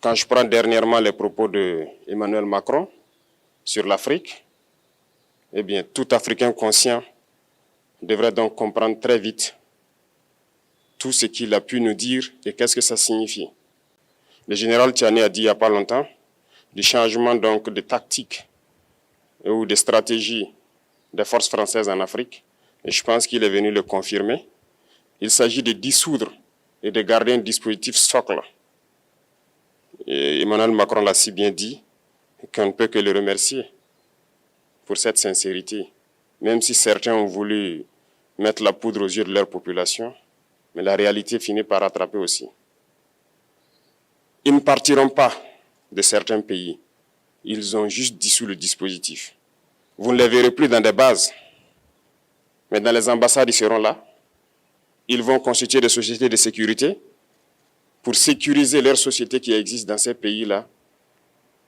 Quand je prends dernièrement les propos d'Emmanuel Macron sur l'Afrique, eh bien, tout Africain conscient devrait donc comprendre très vite tout ce qu'il a pu nous dire et qu'est-ce que ça signifie. Le général Tiani a dit il n'y a pas longtemps du changement donc de tactique ou de stratégie des forces françaises en Afrique. Et je pense qu'il est venu le confirmer. Il s'agit de dissoudre et de garder un dispositif socle. Et Emmanuel Macron l'a si bien dit qu'on ne peut que le remercier pour cette sincérité. Même si certains ont voulu mettre la poudre aux yeux de leur population, mais la réalité finit par rattraper aussi. Ils ne partiront pas de certains pays. Ils ont juste dissous le dispositif. Vous ne les verrez plus dans des bases, mais dans les ambassades, ils seront là. Ils vont constituer des sociétés de sécurité pour sécuriser leurs sociétés qui existent dans ces pays-là.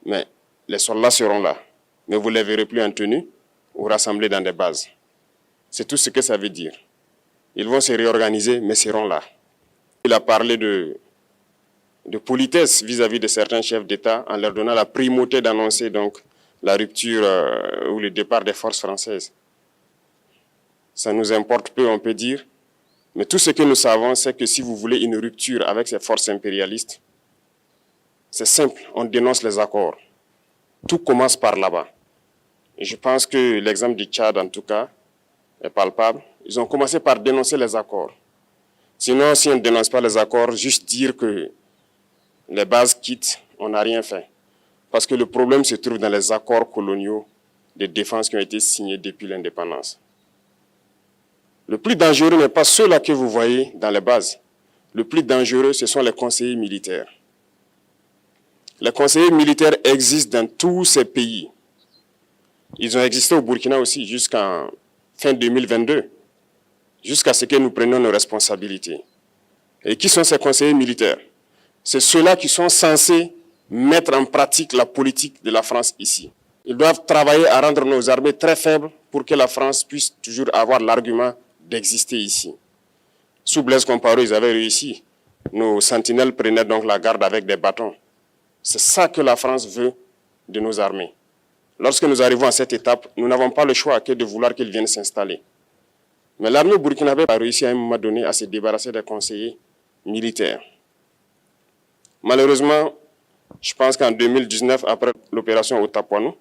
Mais les soldats seront là. Mais vous ne les verrez plus en tenue ou rassemblés dans des bases. C'est tout ce que ça veut dire. Ils vont se réorganiser, mais seront là. Il a parlé de politesse vis-à-vis de certains chefs d'État en leur donnant la primauté d'annoncer donc la rupture ou le départ des forces françaises. Ça nous importe peu, on peut dire. Mais tout ce que nous savons, c'est que si vous voulez une rupture avec ces forces impérialistes, c'est simple, on dénonce les accords. Tout commence par là-bas. Et je pense que l'exemple du Tchad, en tout cas, est palpable. Ils ont commencé par dénoncer les accords. Sinon, si on ne dénonce pas les accords, juste dire que les bases quittent, on n'a rien fait. Parce que le problème se trouve dans les accords coloniaux de défense qui ont été signés depuis l'indépendance. Le plus dangereux n'est pas ceux-là que vous voyez dans les bases. Le plus dangereux, ce sont les conseillers militaires. Les conseillers militaires existent dans tous ces pays. Ils ont existé au Burkina aussi jusqu'en fin 2022, jusqu'à ce que nous prenions nos responsabilités. Et qui sont ces conseillers militaires? C'est ceux-là qui sont censés mettre en pratique la politique de la France ici. Ils doivent travailler à rendre nos armées très faibles pour que la France puisse toujours avoir l'argument d'exister ici. Sous Blaise Compaoré, ils avaient réussi. Nos sentinelles prenaient donc la garde avec des bâtons. C'est ça que la France veut de nos armées. Lorsque nous arrivons à cette étape, nous n'avons pas le choix que de vouloir qu'ils viennent s'installer. Mais l'armée burkinabé a réussi à un moment donné à se débarrasser des conseillers militaires. Malheureusement, je pense qu'en 2019, après l'opération Otapuano,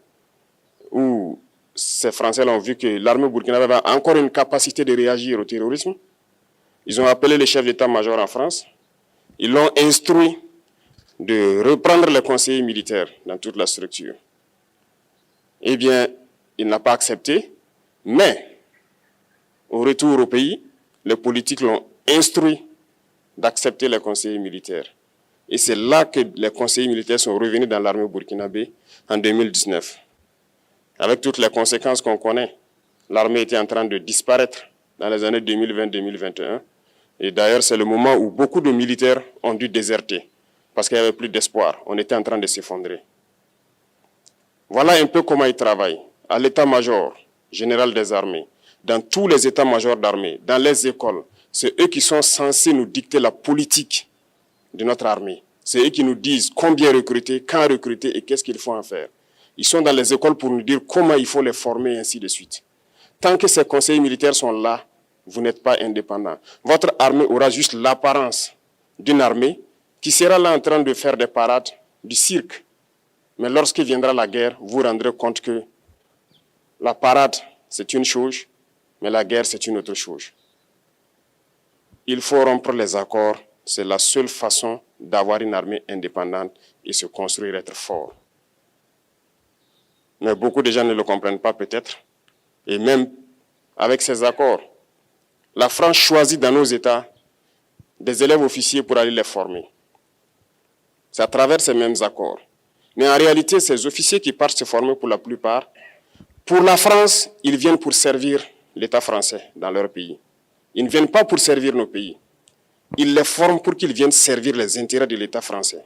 où ces Français ont vu que l'armée burkinabé avait encore une capacité de réagir au terrorisme, ils ont appelé les chefs d'état-major en France, ils l'ont instruit de reprendre les conseillers militaires dans toute la structure. Eh bien, il n'a pas accepté, mais au retour au pays, les politiques l'ont instruit d'accepter les conseillers militaires. Et c'est là que les conseillers militaires sont revenus dans l'armée burkinabé en 2019. Avec toutes les conséquences qu'on connaît, l'armée était en train de disparaître dans les années 2020-2021. Et d'ailleurs, c'est le moment où beaucoup de militaires ont dû déserter parce qu'il n'y avait plus d'espoir. On était en train de s'effondrer. Voilà un peu comment ils travaillent. À l'état-major général des armées, dans tous les états-majors d'armée, dans les écoles, c'est eux qui sont censés nous dicter la politique de notre armée. C'est eux qui nous disent combien recruter, quand recruter et qu'est-ce qu'il faut en faire. Ils sont dans les écoles pour nous dire comment il faut les former et ainsi de suite. Tant que ces conseillers militaires sont là, vous n'êtes pas indépendant. Votre armée aura juste l'apparence d'une armée qui sera là en train de faire des parades, du cirque. Mais lorsque viendra la guerre, vous vous rendrez compte que la parade, c'est une chose, mais la guerre, c'est une autre chose. Il faut rompre les accords. C'est la seule façon d'avoir une armée indépendante et se construire, être fort. Mais beaucoup de gens ne le comprennent pas peut-être. Et même avec ces accords, la France choisit dans nos États des élèves officiers pour aller les former. C'est à travers ces mêmes accords. Mais en réalité, ces officiers qui partent se former pour la plupart, pour la France, ils viennent pour servir l'État français dans leur pays. Ils ne viennent pas pour servir nos pays. Ils les forment pour qu'ils viennent servir les intérêts de l'État français.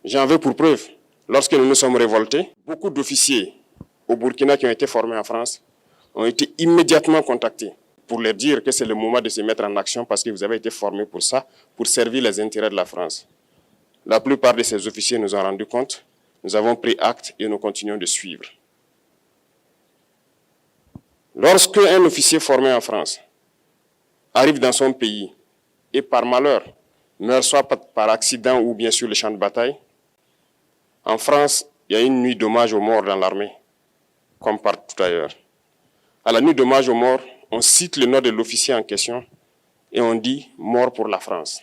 J'en veux pour preuve. Lorsque nous nous sommes révoltés, beaucoup d'officiers au Burkina qui ont été formés en France ont été immédiatement contactés pour leur dire que c'est le moment de se mettre en action parce que vous avez été formés pour ça, pour servir les intérêts de la France. La plupart de ces officiers nous ont rendu compte. Nous avons pris acte et nous continuons de suivre. Lorsque un officier formé en France arrive dans son pays et par malheur meurt soit par accident ou bien sur le champ de bataille, en France, il y a une nuit d'hommage aux morts dans l'armée, comme partout ailleurs. À la nuit d'hommage aux morts, on cite le nom de l'officier en question et on dit « mort pour la France ».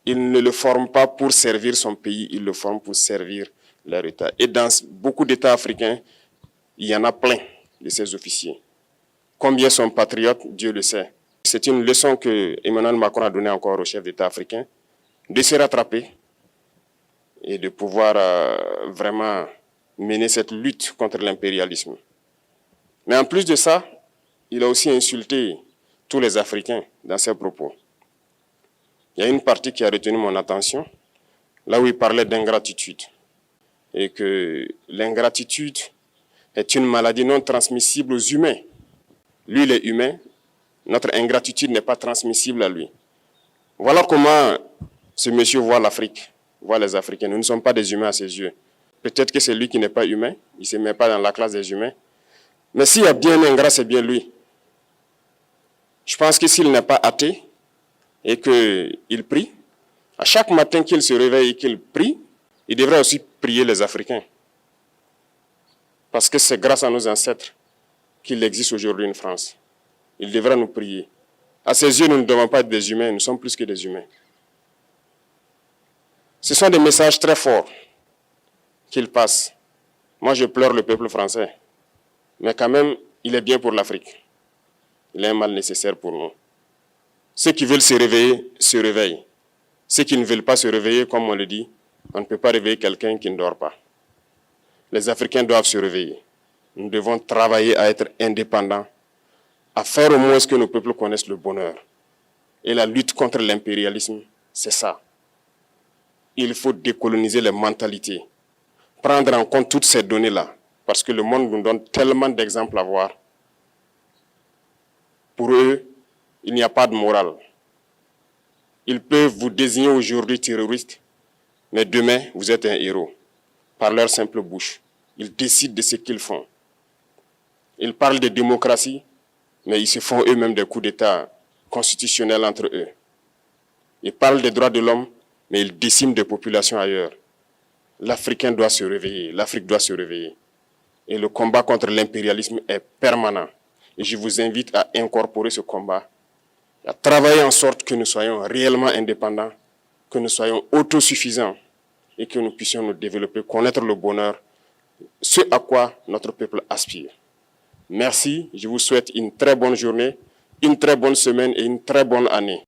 Il ne le forme pas pour servir son pays, il le forme pour servir leur État. Et dans beaucoup d'États africains, il y en a plein de ces officiers. Combien sont patriotes, Dieu le sait. C'est une leçon que Emmanuel Macron a donnée encore aux chefs d'État africains, de se rattraper et de pouvoir vraiment mener cette lutte contre l'impérialisme. Mais en plus de ça, il a aussi insulté tous les Africains dans ses propos. Il y a une partie qui a retenu mon attention, là où il parlait d'ingratitude. Et que l'ingratitude est une maladie non transmissible aux humains. Lui, il est humain, notre ingratitude n'est pas transmissible à lui. Voilà comment ce monsieur voit l'Afrique, voit les Africains. Nous ne sommes pas des humains à ses yeux. Peut-être que c'est lui qui n'est pas humain, il ne se met pas dans la classe des humains. Mais s'il y a bien un ingrat, c'est bien lui. Je pense que s'il n'est pas athée et qu'il prie, à chaque matin qu'il se réveille et qu'il prie, il devrait aussi prier les Africains. Parce que c'est grâce à nos ancêtres qu'il existe aujourd'hui une France. Il devrait nous prier. À ses yeux, nous ne devons pas être des humains, nous sommes plus que des humains. Ce sont des messages très forts qu'il passe. Moi, je pleure le peuple français. Mais quand même, il est bien pour l'Afrique. Il est un mal nécessaire pour nous. Ceux qui veulent se réveiller, se réveillent. Ceux qui ne veulent pas se réveiller, comme on le dit, on ne peut pas réveiller quelqu'un qui ne dort pas. Les Africains doivent se réveiller. Nous devons travailler à être indépendants, à faire au moins que nos peuples connaissent le bonheur. Et la lutte contre l'impérialisme, c'est ça. Il faut décoloniser les mentalités, prendre en compte toutes ces données-là, parce que le monde nous donne tellement d'exemples à voir. Pour eux, il n'y a pas de morale. Ils peuvent vous désigner aujourd'hui terroriste, mais demain, vous êtes un héros, par leur simple bouche. Ils décident de ce qu'ils font. Ils parlent de démocratie, mais ils se font eux-mêmes des coups d'État constitutionnels entre eux. Ils parlent des droits de l'homme, mais ils déciment des populations ailleurs. L'Africain doit se réveiller, l'Afrique doit se réveiller. Et le combat contre l'impérialisme est permanent. Et je vous invite à incorporer ce combat, à travailler en sorte que nous soyons réellement indépendants, que nous soyons autosuffisants et que nous puissions nous développer, connaître le bonheur, ce à quoi notre peuple aspire. Merci, je vous souhaite une très bonne journée, une très bonne semaine et une très bonne année.